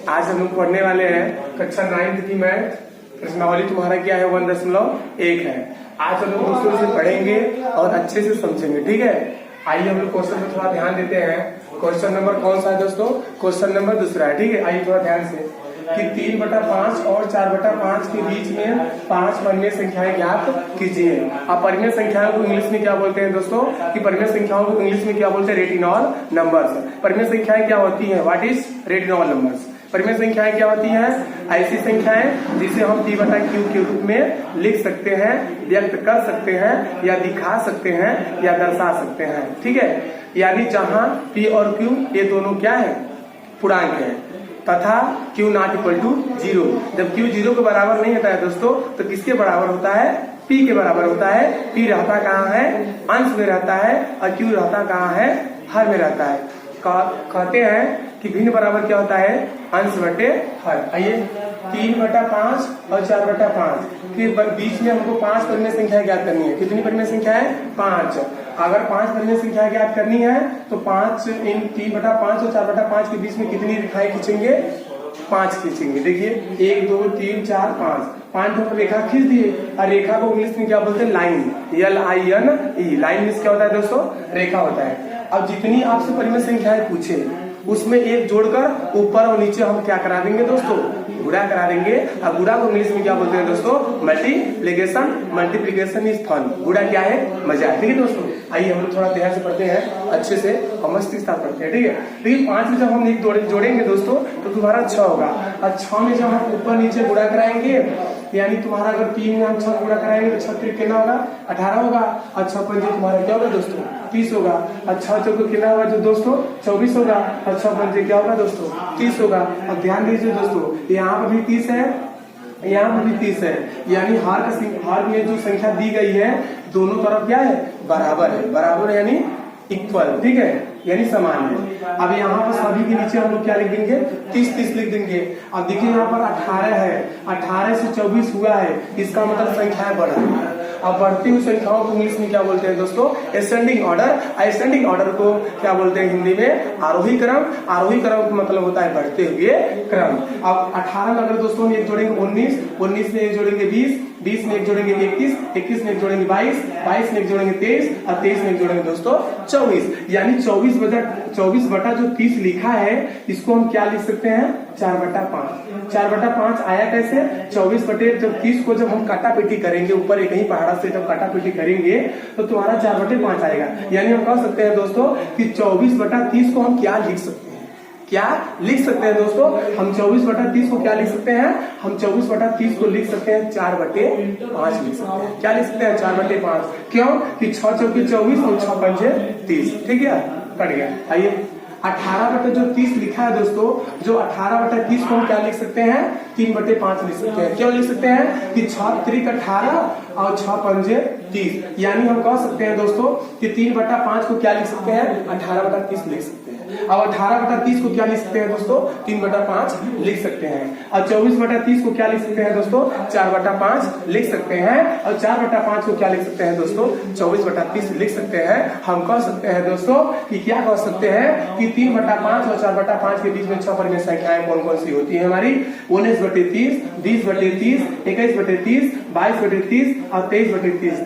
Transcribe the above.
आज हम लोग पढ़ने वाले हैं कक्षा 9th की मैथ प्रश्नावली। तुम्हारा क्या है 1.1 है। आज हम लोग दोस्तों इसे पढ़ेंगे और अच्छे से समझेंगे, ठीक है। आइए हम लोग क्वेश्चन पर थोड़ा ध्यान देते हैं। क्वेश्चन नंबर कौन सा है दोस्तों? क्वेश्चन नंबर दूसरा है, ठीक है। आइए थोड़ा ध्यान से कि 3/5 और 4/5 के बीच में 5 परिमेय संख्याएं ज्ञात कीजिए। अब परिमेय संख्याओं को इंग्लिश में क्या बोलते हैं दोस्तों? कि परिमेय संख्याओं को इंग्लिश में क्या बोलते हैं? Retinol numbers. परिमेय संख्याएं क्या होती हैं? What is retinol numbers? परिमेय संख्याएं क्या होती हैं? ऐसी संख्याएं जिसे हम P/Q के रूप में लिख सकते हैं, व्यक्त कर सकते हैं, या दिखा सकते हैं, या दर्शा सकते हैं, ठीक है। यानी जहां P और Q ये दोनों क्या है? पूर्णांक है, तथा Q ≠ 0। जब Q 0 के बराबर नहीं होता है दोस्तों, तो किसके बराबर होता है? P के बराबर होता है। P रहता कहाँ है? अंश में रहता है, और Q रहता कहाँ है? हर में रहता है। कहते हैं कि भिन्न बराबर क्या होता है? अंश बटे हर। आइए 3/5 और 4/5 के बीच में हमको 5 परिमेय संख्या ज्ञात करनी है। कितनी परिमेय संख्या है? 5। अगर 5 परिमेय संख्या ज्ञात करनी है तो 5 इन 3/5 और 4/5 के बीच में कितनी रेखाएं खींचेंगे? 5 खींचेंगे। देखिए 1 2 3 4 5 पर रेखा खींच दिए। और रेखा को इंग्लिश में क्या बोलते हैं? लाइन। LINE। लाइन मीन्स क्या होता है दोस्तों? रेखा होता है। अब जितनी आपसे परिमेय संख्याएं पूछे उसमें एक जोड़कर ऊपर और नीचे हम क्या करा देंगे दोस्तों? गुणा करा देंगे। अब गुणा को इंग्लिश में क्या बोलते हैं दोस्तों? मल्टीप्लिकेशन। Multiplication is fun. गुणा क्या है? मजा है, ठीक है दोस्तों। आइए हम लोग थोड़ा ध्यान से पढ़ते हैं, अच्छे से और मस्ती के साथ पढ़ते हैं, ठीक है। लेकिन 5 में जब हम एक जोड़ेंगे दोस्तों तो तुम्हारा 6 होगा। और 6 में जब हम ऊपर नीचे गुणा कराएंगे, यानी तुम्हारा अगर 3 में हम 6 गुणा कराएंगे तो 6 कितना होगा? 18 होगा। और 6 पंजे तुम्हारा क्या होगा दोस्तों? 30 होगा। और 6 चौको कितना होगा जो दोस्तों? 24 होगा। और 6 पंजे क्या होगा दोस्तों? 30 होगा। अब ध्यान दीजिए दोस्तों, यहाँ पर भी 30 है, यहाँ पर भी 30 है। यानी हार में जो संख्या दी गई है दोनों तरफ क्या है? बराबर है। बराबर यानी इक्वल, ठीक है, यानी समान है। अब यहाँ पर सभी के नीचे हम लोग क्या लिख देंगे? 30 लिख देंगे। अब देखिए यहाँ पर 18 है, 18 से 24 हुआ है, इसका मतलब संख्याएं बढ़ रही है। अब बढ़ती हुई संख्याओं को इंग्लिश में क्या बोलते हैं दोस्तों? Ascending order. असेंडिंग ऑर्डर को क्या बोलते हैं हिंदी में? आरोही क्रम। आरोही क्रम का मतलब होता है बढ़ते हुए क्रम। अब 18 में अगर दोस्तों एक जोड़ेंगे 19, 19 में एक जोड़ेंगे 20, 20 में एक जोड़ेंगे 21, 21 में एक जोड़ेंगे 22, 22 में एक जोड़ेंगे 23, और 23 में एक जोड़ेंगे दोस्तों 24। यानी 24 बटा जो 30 लिखा है इसको हम क्या लिख सकते हैं? 4/5। 4/5 आया कैसे? 24 बटे जब 30 को जब हम काटापीटी करेंगे, ऊपर एक ही पहाड़ा से जब काटापीटी करेंगे तो तुम्हारा 4/5 आएगा। यानी हम कह सकते हैं दोस्तों कि 24/30 को हम क्या लिख सकते हैं? क्या लिख सकते हैं दोस्तों? हम 24/30 को क्या लिख सकते हैं? हम 24/30 को लिख सकते हैं 4/5 लिख सकते हैं। क्या लिख सकते हैं? 4/5। क्यों? कि 6 चौके 24 और 6 पंजे 30, ठीक है, कट गया। आइए 18/30 लिखा है दोस्तों, जो 18/30 को हम क्या लिख सकते हैं? 3/5 लिख सकते हैं। क्यों लिख सकते हैं? कि 6 त्रिक 18 और 6 पंजे 30। यानी हम कह सकते हैं दोस्तों कि 3/5 को क्या लिख सकते हैं? 18/30 लिख सकते हैं। अब 18/30 को क्या लिख सकते हैं दोस्तों? 3/5 लिख सकते हैं। और 24/30 को क्या लिख सकते हैं दोस्तों? 4/5 लिख सकते हैं। और 4/5 को क्या लिख सकते हैं दोस्तों? 24/30 लिख सकते हैं। हम कह सकते हैं दोस्तों कि क्या कह सकते हैं कि 3/5 और 4/5 के बीच में 6 परिमेय संख्याएं कौन कौन सी होती है हमारी? 19/30, 20/30, 21/30, 22/30 और 23/30।